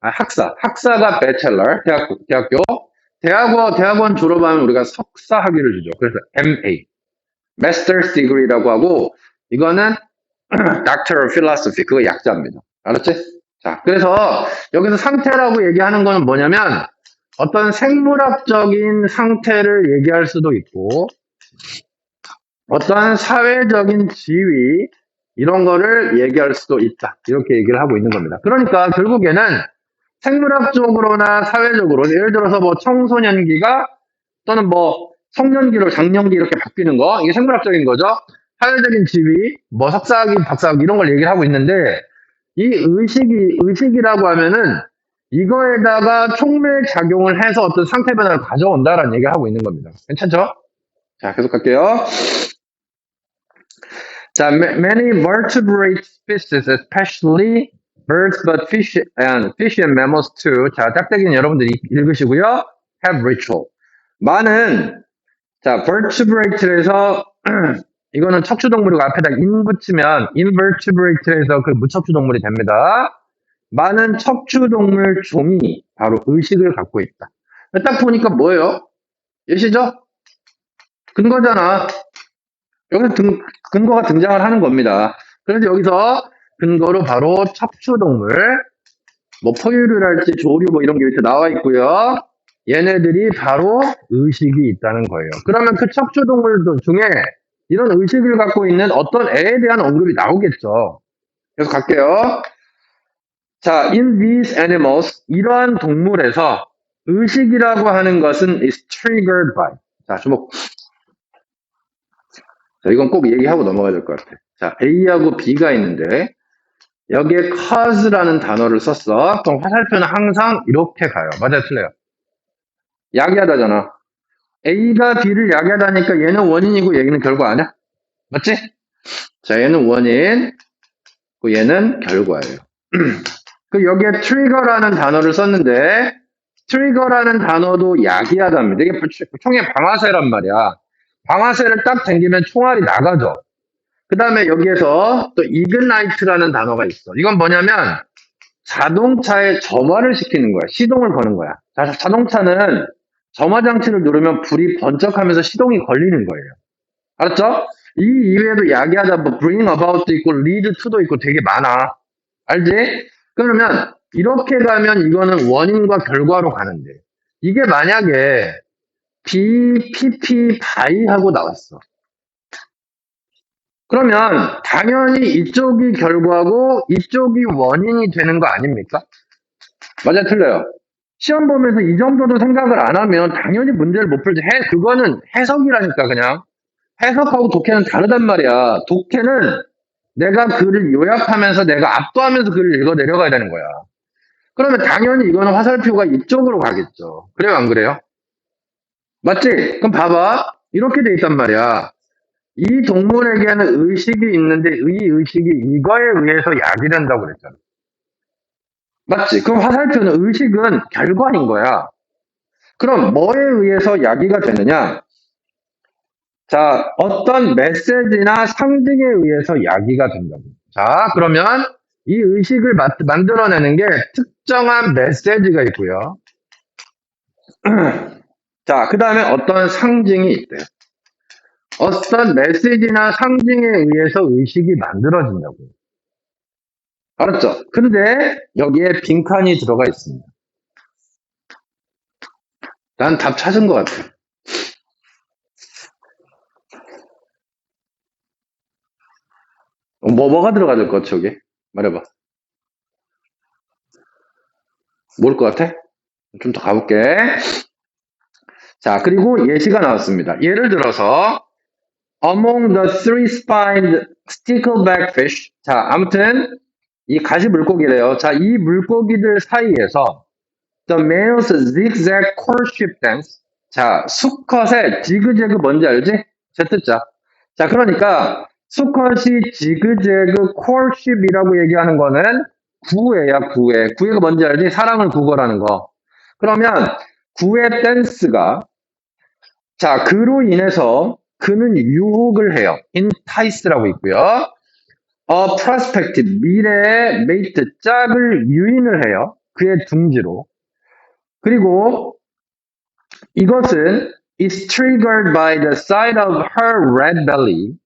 학사가 bachelor, 대학원 졸업하면 우리가 석사 학위를 주죠. 그래서 MA, Master's Degree라고 하고 이거는 Doctor of Philosophy, 그거 약자입니다. 알았지? 자, 그래서 여기서 상태라고 얘기하는 건 뭐냐면 어떤 생물학적인 상태를 얘기할 수도 있고 어떤 사회적인 지위 이런 거를 얘기할 수도 있다. 이렇게 얘기를 하고 있는 겁니다. 그러니까 결국에는 생물학적으로나 사회적으로 예를 들어서 뭐 청소년기가 또는 뭐 성년기로 장년기 이렇게 바뀌는 거 이게 생물학적인 거죠. 사회적인 지위, 뭐 석사학위, 박사학위 이런 걸 얘기를 하고 있는데 이 의식이라고 하면은 이거에다가 촉매 작용을 해서 어떤 상태 변화를 가져온다라는 얘기를 하고 있는 겁니다. 괜찮죠? 자, 계속 갈게요. 자, many vertebrate species, especially birds, but fish and mammals too. 자, 짝대기는 여러분들이 읽으시고요. have ritual. 많은 자, vertebrate에서 이거는 척추동물이고 앞에다 in 붙이면 invertebrate에서 그 무척추동물이 됩니다. 많은 척추동물 종이 바로 의식을 갖고 있다. 딱 보니까 뭐예요? 예시죠? 근거잖아. 여기서 근거가 등장을 하는 겁니다. 그래서 여기서 근거로 바로 척추동물, 뭐 포유류랄지 조류 뭐 이런 게 이렇게 나와 있고요. 얘네들이 바로 의식이 있다는 거예요. 그러면 그 척추동물 중에 이런 의식을 갖고 있는 어떤 애에 대한 언급이 나오겠죠. 그래서 갈게요. 자, in these animals, 이러한 동물에서 의식이라고 하는 것은 is triggered by. 자, 주목. 자, 이건 꼭 얘기하고 넘어가야 될 것 같아. 자, A하고 B가 있는데 여기에 cause라는 단어를 썼어. 그럼 화살표는 항상 이렇게 가요. 맞아요, 틀려요? 야기하다잖아. A가 B를 야기하다니까 얘는 원인이고 얘는 결과 아니야? 맞지? 자, 얘는 원인, 얘는 결과예요. 그 여기에 trigger라는 단어를 썼는데 trigger라는 단어도 야기하다입니다. 이게 총의 방아쇠란 말이야. 방아쇠를 딱 당기면 총알이 나가죠. 그 다음에 여기에서 또 ignite라는 단어가 있어. 이건 뭐냐면 자동차에 점화를 시키는 거야. 시동을 거는 거야. 자동차는 점화 장치를 누르면 불이 번쩍하면서 시동이 걸리는 거예요. 알았죠? 이 이외에도 야기하다 뭐 bring about도 있고 lead to도 있고 되게 많아. 알지? 그러면 이렇게 가면 이거는 원인과 결과로 가는데 이게 만약에 BPP 바이 하고 나왔어. 그러면 당연히 이쪽이 결과고 이쪽이 원인이 되는 거 아닙니까? 맞아, 틀려요? 시험 보면서 이 정도도 생각을 안 하면 당연히 문제를 못 풀지. 그거는 해석이라니까, 그냥. 해석하고 독해는 다르단 말이야. 독해는 내가 글을 요약하면서 내가 압도하면서 글을 읽어 내려가야 되는 거야. 그러면 당연히 이거는 화살표가 이쪽으로 가겠죠. 그래요, 안 그래요? 맞지? 그럼 봐봐. 이렇게 돼 있단 말이야. 이 동물에게는 의식이 있는데 이 의식이 이거에 의해서 약이 된다고 그랬잖아. 맞지? 그럼 화살표는 의식은 결과인 거야. 그럼 뭐에 의해서 야기가 되느냐? 자, 어떤 메시지나 상징에 의해서 야기가 된다고. 자, 그러면 이 의식을 만들어내는 게 특정한 메시지가 있고요. 자, 그 다음에 어떤 상징이 있대요. 어떤 메시지나 상징에 의해서 의식이 만들어진다고. 알았죠? 근데 여기에 빈칸이 들어가 있습니다. 난 답 찾은 것 같아. 뭐가 들어가 될 것 같아, 저기? 말해봐. 모를 것 같아? 좀 더 가볼게. 자, 그리고 예시가 나왔습니다. 예를 들어서 Among the three-spined stickleback fish. 자, 아무튼 이 가시 물고기래요. 자, 이 물고기들 사이에서 the male's zigzag courtship dance. 자, 수컷의 지그재그 뭔지 알지? Z자. 자, 그러니까 수컷이 지그재그 courtship이라고 얘기하는 거는 구애야, 구애. 구애가 뭔지 알지? 사랑을 구걸하는 거. 그러면 구애 댄스가 자, 그로 인해서 그는 유혹을 해요. entice라고 있고요. prospective, 미래의 mate, 짝을 유인을 해요. 그의 둥지로. 그리고 이것은 is triggered by the sight of her red belly.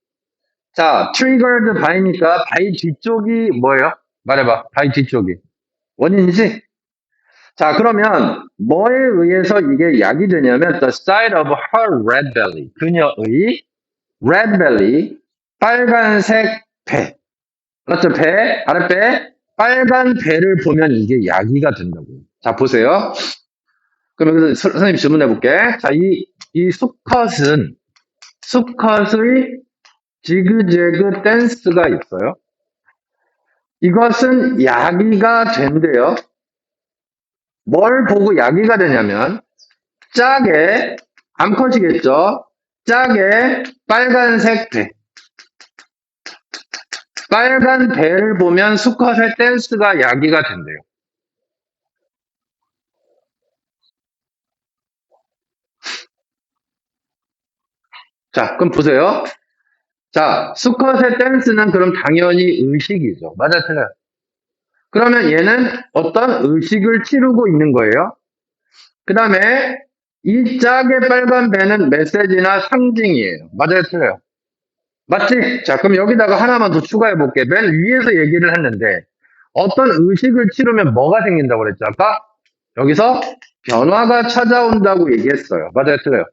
자, triggered by니까 by 뒤쪽이 뭐예요? 말해봐. by 뒤쪽이. 원인이지? 자, 그러면 뭐에 의해서 이게 약이 되냐면 the sight of her red belly. 그녀의 red belly, 빨간색 배. 맞죠? 배, 아랫배, 빨간 배를 보면 이게 야기가 된다고. 자, 보세요. 그럼 여기서 선생님 질문해 볼게. 자, 이 수컷의 지그재그 댄스가 있어요. 이것은 야기가 된대요. 뭘 보고 야기가 되냐면, 짝에, 암컷이겠죠? 짝에 빨간색 배. 빨간 배를 보면 수컷의 댄스가 야기가 된대요. 자, 그럼 보세요. 자, 수컷의 댄스는 그럼 당연히 의식이죠. 맞아, 틀려요. 그러면 얘는 어떤 의식을 치르고 있는 거예요. 그 다음에 이 짝의 빨간 배는 메시지나 상징이에요. 맞아요, 틀려요. 맞지? 자, 그럼 여기다가 하나만 더 추가해 볼게. 맨 위에서 얘기를 했는데 어떤 의식을 치르면 뭐가 생긴다고 그랬죠? 아까 여기서 변화가 찾아온다고 얘기했어요. 맞아요, 틀려요.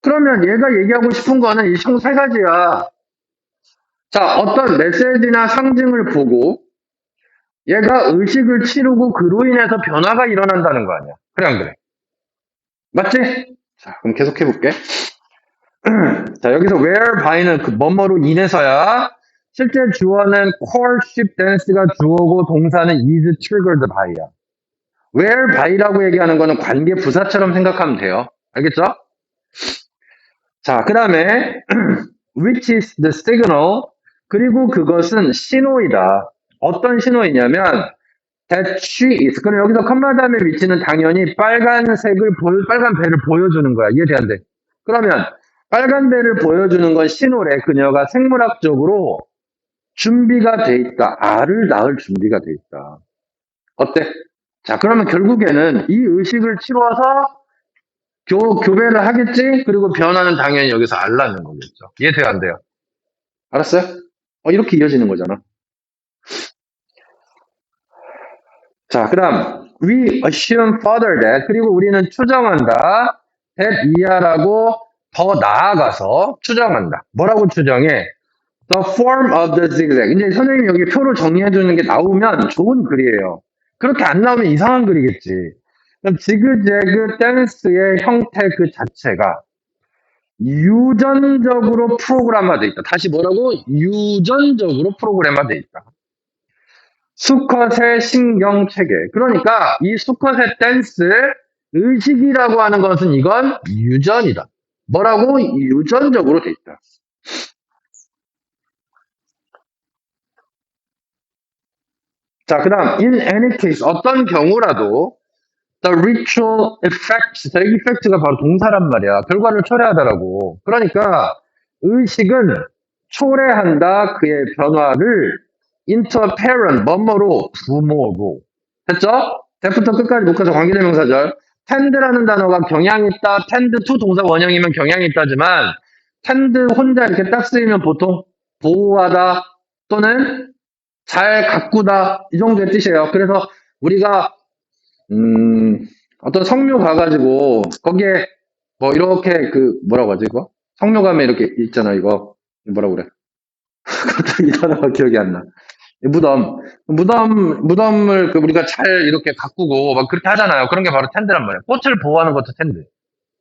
그러면 얘가 얘기하고 싶은 거는 이 총 세 가지야. 자, 어떤 메시지나 상징을 보고 얘가 의식을 치르고 그로 인해서 변화가 일어난다는 거 아니야. 그래, 안 그래? 맞지? 자, 그럼 계속 해볼게. 자, 여기서 whereby는 그 뭐뭐로 인해서야. 실제 주어는 courtship dance가 주어고 동사는 is triggered by야. whereby라고 얘기하는 거는 관계 부사처럼 생각하면 돼요. 알겠죠? 자, 그 다음에 which is the signal. 그리고 그것은 신호이다. 어떤 신호이냐면 that she is. 그럼 여기서 컴마 다음에 위치는 당연히 빨간 배를 보여주는 거야. 이해돼 안 돼? 그러면 빨간 배를 보여주는 건 신호래. 그녀가 생물학적으로 준비가 돼 있다. 알을 낳을 준비가 돼 있다. 어때? 자, 그러면 결국에는 이 의식을 치러서 교배를 하겠지? 그리고 변화는 당연히 여기서 알 낳는 거겠죠. 이해돼요, 안 돼요? 알았어요? 이렇게 이어지는 거잖아. 자, 그 다음 we assume further that. 그리고 우리는 추정한다. that 이하라고 더 나아가서 추정한다. 뭐라고 추정해? The form of the zigzag. 이제 선생님이 여기 표로 정리해주는 게 나오면 좋은 글이에요. 그렇게 안 나오면 이상한 글이겠지. 그럼 지그재그 댄스의 형태 그 자체가 유전적으로 프로그램화되어 있다. 다시 뭐라고? 유전적으로 프로그램화되어 있다. 수컷의 신경체계. 그러니까 이 수컷의 댄스 의식이라고 하는 것은 이건 유전이다. 뭐라고? 유전적으로 돼 있다. 자, 그 다음 in any case 어떤 경우라도 the ritual effect, 자, 이 effect가 바로 동사란 말이야. 결과를 초래하다라고. 그러니까 의식은 초래한다 그의 변화를 into a parent, 뭐뭐로 부모로. 됐죠? 대부터 끝까지 묶어서 관계대명사절. tend라는 단어가 경향이 있다. tend to 동사 원형이면 경향이 있다지만 tend 혼자 이렇게 딱 쓰이면 보통 보호하다 또는 잘 가꾸다 이 정도의 뜻이에요. 그래서 우리가 어떤 성묘 가가지고 거기에 뭐 이렇게 그 뭐라고 하지 이거? 성묘 가면 이렇게 있잖아 이거 뭐라고 그래? 갑자기 이 단어가 기억이 안 나. 이 무덤을 그 우리가 잘 이렇게 가꾸고 막 그렇게 하잖아요. 그런 게 바로 텐드란 말이야. 꽃을 보호하는 것도 텐드.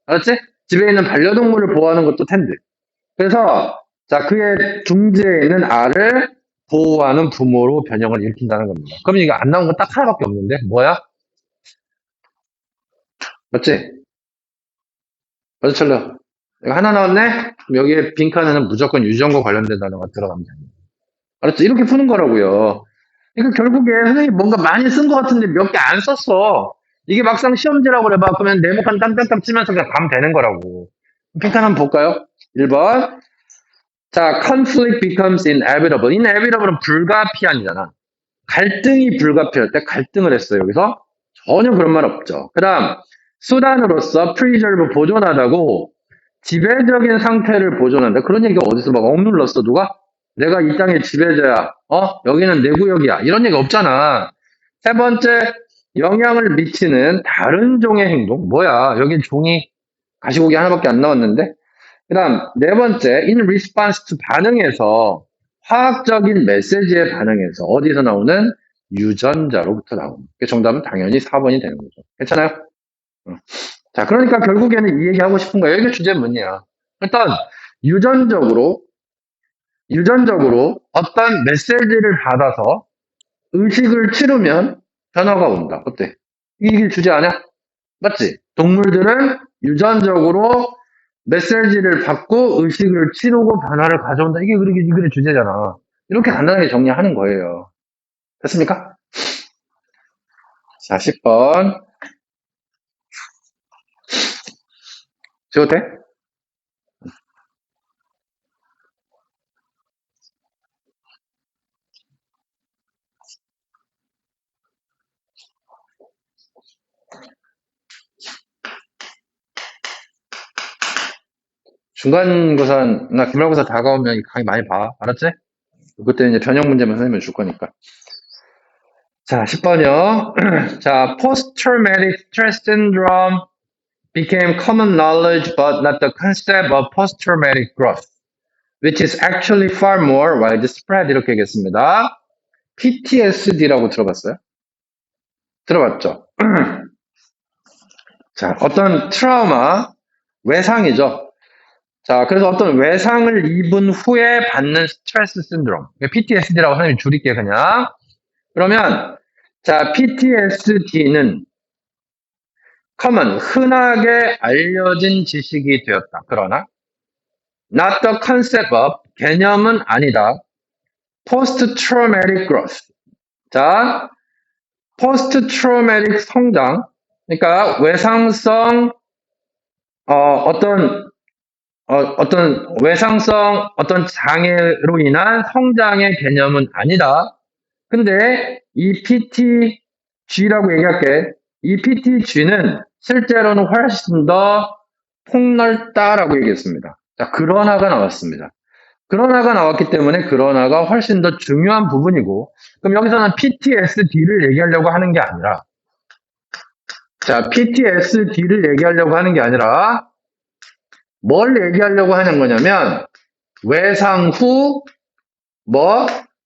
알았지? 집에 있는 반려동물을 보호하는 것도 텐드. 그래서 자 그의 중지에 있는 알을 보호하는 부모로 변형을 일으킨다는 겁니다. 그럼 이게 안 나온 건 딱 하나밖에 없는데 뭐야? 맞지? 맞아 철러. 이거 하나 나왔네? 그럼 여기에 빈칸에는 무조건 유전과 관련된 단어가 들어가면 됩니다. 알았지? 이렇게 푸는 거라고요. 그러니까 결국에 선생님이 뭔가 많이 쓴 것 같은데 몇 개 안 썼어. 이게 막상 시험지라고 그래봐. 그러면 네모칸 땅땅땅 치면서 그냥 가면 되는 거라고. 빈칸 한번 볼까요? 1번. 자, conflict becomes inevitable. inevitable은 불가피한이잖아. 갈등이 불가피할 때 갈등을 했어요. 여기서 전혀 그런 말 없죠. 그 다음 수단으로서 preserve 보존하다고 지배적인 상태를 보존한다. 그런 얘기가 어디서 막 억눌렀어 누가? 내가 이 땅의 지배자야. 여기는 내 구역이야. 이런 얘기 없잖아. 세 번째 영향을 미치는 다른 종의 행동. 뭐야? 여긴 종이 가시고기 하나밖에 안 나왔는데. 그 다음 네 번째 in response to 반응에서 화학적인 메시지에 반응해서 어디서 나오는 유전자로부터 나옵니다. 정답은 당연히 4번이 되는 거죠. 괜찮아요? 자, 그러니까 결국에는 이 얘기 하고 싶은 거예요. 이게 주제 문이야. 일단 유전적으로 어떤 메시지를 받아서 의식을 치르면 변화가 온다. 어때? 이게 주제 아니야? 맞지? 동물들은 유전적으로 메시지를 받고 의식을 치르고 변화를 가져온다. 이게 이 글의 주제잖아. 이렇게 간단하게 정리하는 거예요. 됐습니까? 자, 10번. 지워도 돼? 중간고사나 기말고사 다가오면 강의 많이 봐. 알았지? 그때 이제 변형 문제만 선생님이 줄 거니까. 자, 10번이요. 자, post-traumatic stress syndrome became common knowledge but not the concept of post-traumatic growth, which is actually far more widespread. 이렇게 얘기했습니다. PTSD라고 들어봤어요? 들어봤죠? 자, 어떤 트라우마, 외상이죠. 자, 그래서 어떤 외상을 입은 후에 받는 스트레스 신드롬. PTSD라고 선생님이 줄일게요, 그냥. 그러면, 자, PTSD는 common, 흔하게 알려진 지식이 되었다. 그러나, not the concept of, 개념은 아니다. post-traumatic growth. 자, post-traumatic 성장. 그러니까, 외상성, 어떤 외상성, 어떤 장애로 인한 성장의 개념은 아니다. 근데 이 PTG라고 얘기할게. 이 PTG는 실제로는 훨씬 더 폭넓다라고 얘기했습니다. 자, 그러나가 나왔습니다. 그러나가 나왔기 때문에 그러나가 훨씬 더 중요한 부분이고, 그럼 여기서는 PTSD를 얘기하려고 하는 게 아니라, 자, PTSD를 얘기하려고 하는 게 아니라 뭘 얘기하려고 하는 거냐면 외상 후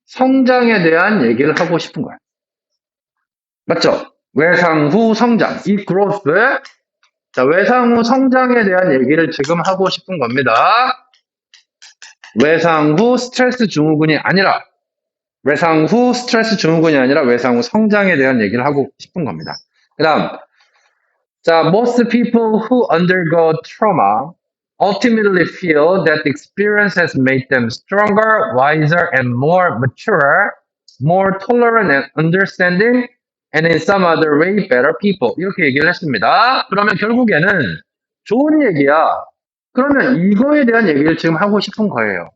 성장에 대한 얘기를 하고 싶은 거야. 맞죠? 외상 후 성장, 이 growth. 자, 외상 후 성장에 대한 얘기를 지금 하고 싶은 겁니다. 외상 후 스트레스 증후군이 아니라 외상 후 스트레스 증후군이 아니라 외상 후 성장에 대한 얘기를 하고 싶은 겁니다. 그다음, 자, most people who undergo trauma ultimately feel that the experience has made them stronger, wiser, and more mature, more tolerant and understanding, and in some other way better people. 이렇게 얘기를 했습니다. 그러면 결국에는 좋은 얘기야. 그러면 이거에 대한 얘기를 지금 하고 싶은 거예요.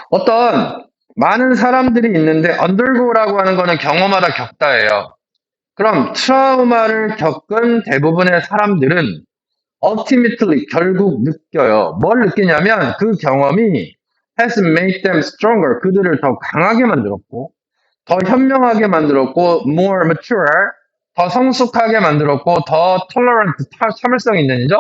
어떤 많은 사람들이 있는데 undergo라고 하는 거는 경험하다 겪다예요. 그럼 트라우마를 겪은 대부분의 사람들은 ultimately 결국 느껴요. 뭘 느끼냐면 그 경험이 has made them stronger. 그들을 더 강하게 만들었고 더 현명하게 만들었고 more mature. 더 성숙하게 만들었고 더 tolerant, 참을성 있는 이죠?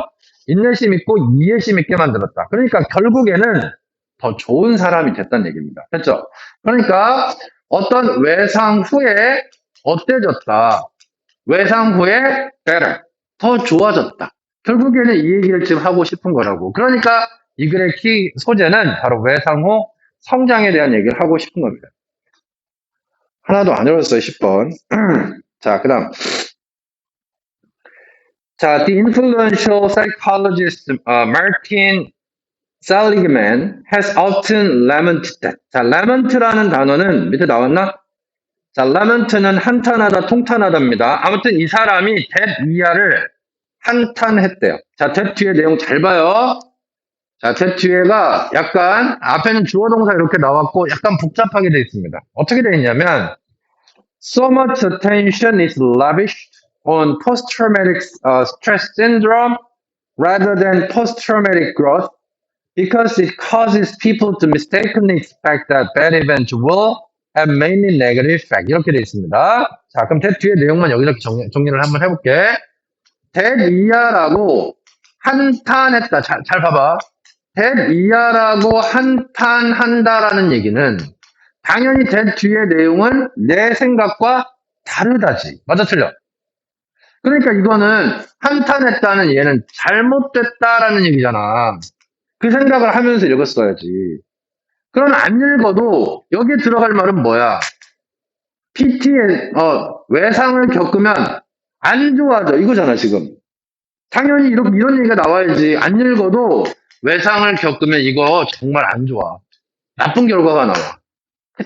인내심 있고 이해심 있게 만들었다. 그러니까 결국에는 더 좋은 사람이 됐다는 얘기입니다. 됐죠? 그러니까 어떤 외상 후에 어때졌다. 외상 후에 better. 더 좋아졌다. 결국에는 이 얘기를 지금 하고 싶은 거라고. 그러니까 이 글의 키 소재는 바로 외상 후 성장에 대한 얘기를 하고 싶은 겁니다. 하나도 안 어렸어요, 10번. 자, 그 다음. 자, the influential psychologist Martin Seligman has often lamented that. 자, lament라는 단어는 밑에 나왔나? 자, lament는 한탄하다, 통탄하다입니다. 아무튼 이 사람이 that 이하를 한탄했대요. 자, that 뒤에 내용 잘 봐요. 자, that 뒤에가 약간 앞에는 주어 동사 이렇게 나왔고 약간 복잡하게 되어 있습니다. 어떻게 되어 있냐면 so much attention is lavished on post-traumatic stress syndrome rather than post-traumatic growth because it causes people to mistakenly expect that bad events will have mainly negative effect. 이렇게 되어 있습니다. 자, 그럼 that 뒤에 내용만 여기서 정리를 한번 해볼게. that 이하라고 한탄했다. 잘 봐봐. that 이하라고 한탄한다라는 얘기는 당연히 that 뒤의 내용은 내 생각과 다르다지. 맞아, 틀려? 그러니까 이거는 한탄했다는 얘는 잘못됐다라는 얘기잖아. 그 생각을 하면서 읽었어야지. 그럼 안 읽어도 여기에 들어갈 말은 뭐야? PT에 외상을 겪으면 안 좋아져 이거잖아 지금. 당연히 이런 얘기가 나와야지. 안 읽어도 외상을 겪으면 이거 정말 안 좋아. 나쁜 결과가 나와.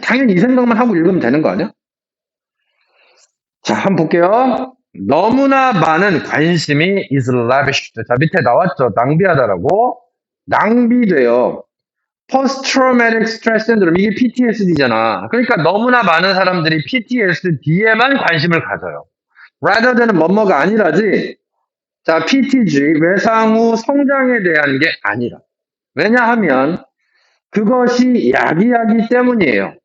당연히 이 생각만 하고 읽으면 되는 거 아니야? 자, 한번 볼게요. 너무나 많은 관심이 is lavished. 자, 밑에 나왔죠. 낭비하다라고. 낭비돼요. Post-traumatic stress syndrome. 이게 PTSD잖아. 그러니까 너무나 많은 사람들이 PTSD에만 관심을 가져요. rather than은 뭐뭐가 아니라지. 자, PTG, 외상 후 성장에 대한 게 아니라. 왜냐하면 그것이 야기하기 때문이에요.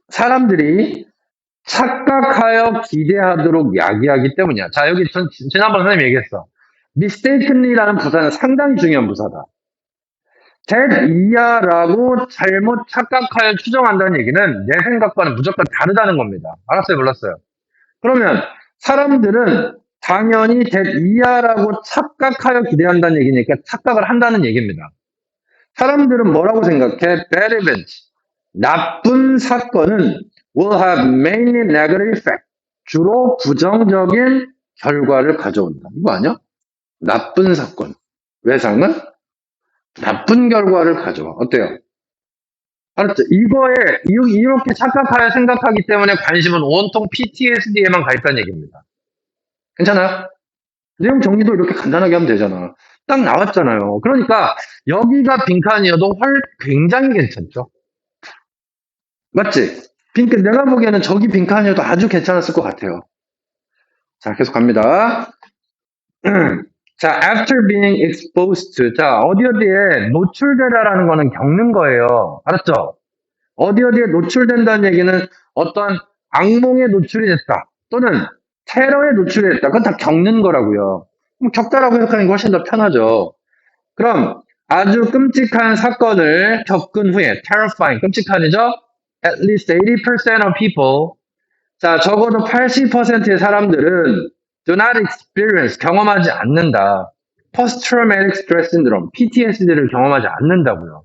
사람들이 착각하여 기대하도록 야기하기 때문이야. 자, 여기 지난번 선생님이 얘기했어. mistakenly라는 부사는 상당히 중요한 부사다. that 이하라고 잘못 착각하여 추정한다는 얘기는 내 생각과는 무조건 다르다는 겁니다. 알았어요? 몰랐어요? 그러면 사람들은 당연히 that 이하라고 착각하여 기대한다는 얘기니까 착각을 한다는 얘기입니다. 사람들은 뭐라고 생각해? bad event. 나쁜 사건은 will have mainly negative effect. 주로 부정적인 결과를 가져온다. 이거 아니야? 나쁜 사건. 외상은 나쁜 결과를 가져와. 어때요? 알았죠? 이렇게 착각하여 생각하기 때문에 관심은 온통 PTSD에만 가 있다는 얘기입니다. 괜찮아요? 내용 정리도 이렇게 간단하게 하면 되잖아. 딱 나왔잖아요. 그러니까 여기가 빈칸이어도 굉장히 괜찮죠? 맞지? 내가 보기에는 저기 빈칸이어도 아주 괜찮았을 것 같아요. 자, 계속 갑니다. 자, after being exposed to. 자, 어디에 노출되다라는 거는 겪는 거예요. 알았죠? 어디에 노출된다는 얘기는 어떤 악몽에 노출이 됐다. 또는 테러에 노출했다. 그건 다 겪는 거라고요. 그럼 겪다라고 해석하는 게 훨씬 더 편하죠. 그럼 아주 끔찍한 사건을 겪은 후에 terrifying, 끔찍한이죠? At least 80% of people, 자 적어도 80%의 사람들은 do not experience, 경험하지 않는다. Post-traumatic stress syndrome, PTSD를 경험하지 않는다고요.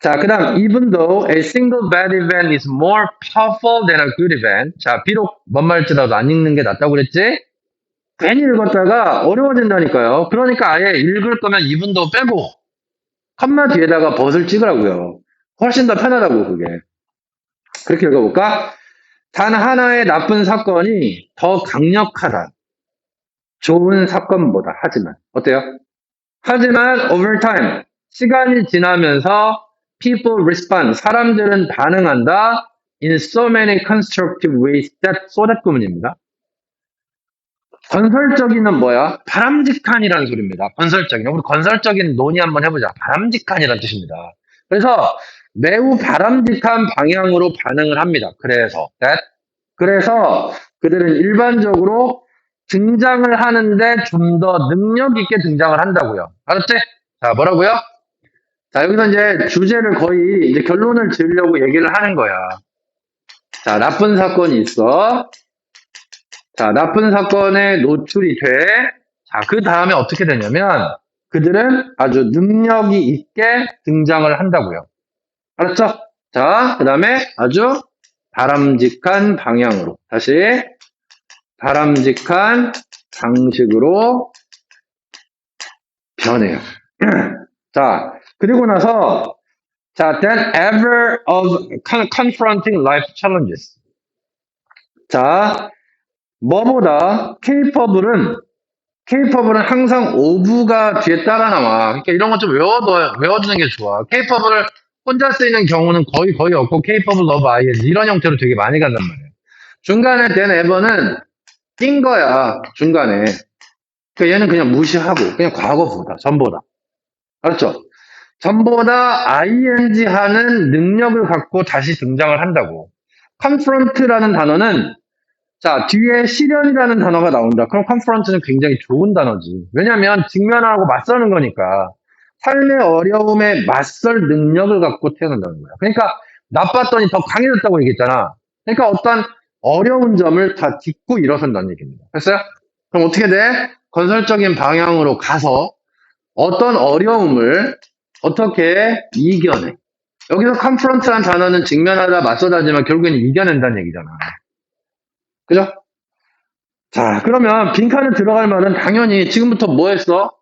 자, 그 다음, even though a single bad event is more powerful than a good event. 자, 비록 뭔 말일지라도 안 읽는 게 낫다고 그랬지? 괜히 읽었다가 어려워진다니까요. 그러니까 아예 읽을 거면 even though 빼고, 컴마 뒤에다가 벗을 찍으라고요. 훨씬 더 편하다고, 그게. 그렇게 읽어볼까? 단 하나의 나쁜 사건이 더 강력하다. 좋은 사건보다, 하지만. 어때요? 하지만 over time, 시간이 지나면서 people respond, 사람들은 반응한다 in so many constructive ways that that 구문입니다. 건설적인은 뭐야? 바람직한이라는 소리입니다. 건설적인. 우리 건설적인 논의 한번 해보자. 바람직한이라는 뜻입니다. 그래서 매우 바람직한 방향으로 반응을 합니다. 그래서 그들은 일반적으로 등장을 하는데 좀 더 능력 있게 등장을 한다고요. 알았지? 자, 뭐라고요? 자, 여기서 이제 주제를 거의 이제 결론을 지으려고 얘기를 하는 거야. 자, 나쁜 사건이 있어. 자, 나쁜 사건에 노출이 돼. 자, 그 다음에 어떻게 되냐면 그들은 아주 능력이 있게 등장을 한다고요. 알았죠? 자, 그 다음에 아주 바람직한 방향으로. 다시 바람직한 방식으로 변해요. 자, 그리고 나서 자, then ever of confronting life challenges. 자, 뭐보다 K-팝은 항상 오브가 뒤에 따라 나와. 그러니까 이런 거 좀 외워두는 게 좋아. K-팝을 혼자 쓰이는 경우는 거의 없고 K-팝을 love ing 이런 형태로 되게 많이 간단 말이에요. 중간에 then ever는 낀 거야. 중간에. 그러니까 얘는 그냥 무시하고 그냥 과거보다 전보다. 알았죠? 전보다 ing 하는 능력을 갖고 다시 등장을 한다고. confront라는 단어는 자, 뒤에 실현이라는 단어가 나온다. 그럼 confront는 굉장히 좋은 단어지. 왜냐면 직면하고 맞서는 거니까. 삶의 어려움에 맞설 능력을 갖고 태어난다는 거야. 그러니까 나빴더니 더 강해졌다고 얘기했잖아. 그러니까 어떤 어려운 점을 다 딛고 일어선다는 얘기입니다. 됐어요? 그럼 어떻게 돼? 건설적인 방향으로 가서 어떤 어려움을 어떻게 이겨내. 여기서 confront라는 단어는 직면하다, 맞서다지만 결국에는 이겨낸다는 얘기잖아. 그죠? 자, 그러면 빈칸에 들어갈 말은 당연히 지금부터 뭐 했어?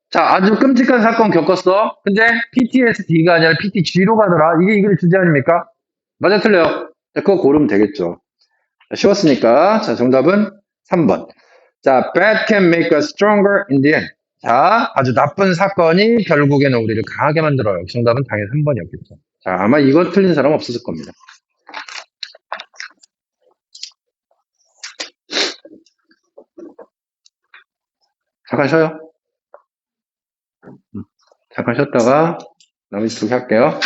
자, 아주 끔찍한 사건 겪었어. 근데 PTSD가 아니라 PTG로 가더라. 이게 주제 아닙니까? 맞아, 틀려요? 자, 그거 고르면 되겠죠. 자, 쉬웠으니까. 자, 정답은 3번. 자, bad can make us stronger in the end. 자, 아주 나쁜 사건이 결국에는 우리를 강하게 만들어요. 정답은 당연히 3번이었겠죠. 자, 아마 이거 틀린 사람 없었을 겁니다. 잠깐 쉬어요. 잠깐 쉬었다가 나머지 2개 할게요.